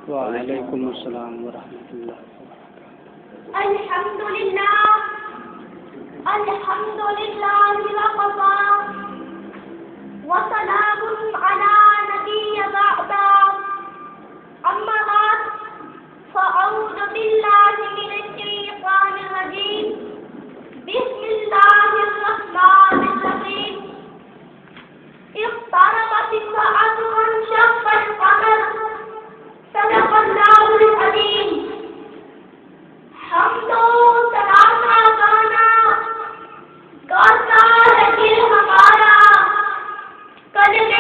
وعلیکم السلام ورحمۃ اللہ وبرکاتہ۔ الحمد للہ وقفا وسلام علی نبی بعد اما بعد فاعوذ باللہ من الشیطان الرجیم بسم اللہ الرحمن الرحیم اقتربت الساعة وانشق القمر صدق اللہ العظیم۔ حمد و ثنا کا گانا گاتا ہے دل ہمارا، کلمے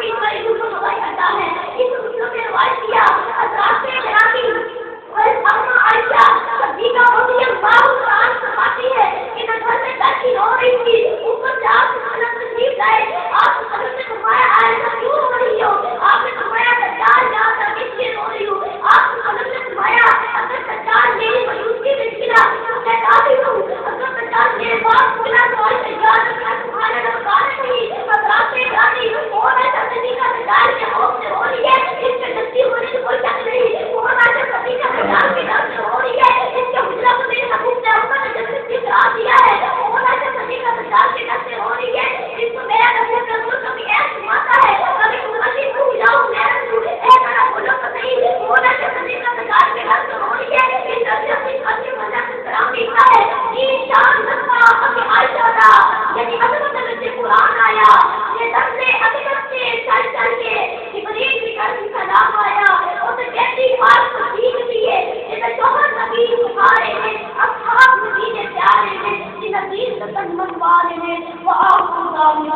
کی بڑی دوسروں ہوائی اڈا ہے. اس مسلم نے روایت کیا حضرات سے میراثی اما عائشہ صدیقہ رضی اللہ عنہا فرماتی ہے کہ میں گھر میں بیٹھی رو رہی تھی. اوپر سے آپ حضرت تشریف لائے. آپ حضرت نے فرمایا عائشہ کیوں رو رہی ہو؟ آپ نے فرمایا دجال یہاں تک اس لیے رو رہی ہوں. آپ حضرت نے فرمایا اگر دجال میری موجودگی میں نکلا تو میں کافر ہوں. اگر دجال میرے پاس نکلا تو عائشہ یاد رکھنا تمہارے نمکانے نہیں. حضرات سے میراثی کون ایسا صدیقہ دجال کے خوف سے رو رہی ہے؟ اس کے نزدیک ہونے سے کوئی شک نہیں. کون ایسا صدیقہ دجال کے ڈر سے ہو رہی ہے؟ اس کے حجرہ کو میرے محبوب نے اپنا جنت سے قرار دیا ہے. کون ایسا صدیقہ دجال کے ڈر سے ہو رہی ہے؟ اس کو میرا محبوب رسول کبھی ایسا سماتا ہے کبھی تمہاری بھول جاؤ میرا رسول اے میرا بولو تو نہیں. کون ایسا صدیقہ دجال کے ڈر سے ہو رہی ہے؟ اس ڈر سے اپنی قدر مزہ سے سلام دیتا ہے. یہ شان نسبہ ابھی عائشہ تھا یعنی حضرت سے قرآن آیا. یہ ڈر سے حضرت سے چل چل کے جبریل کی گھر کی سلام آیا. اسے کہتی بات کو سیکھ دیے. اسے شوہر نبی سکھارے ہیں. اصحاب نبی نے پیارے ہیں. جن نبی رتن منوالے ہیں. وہ آپ کو اتارو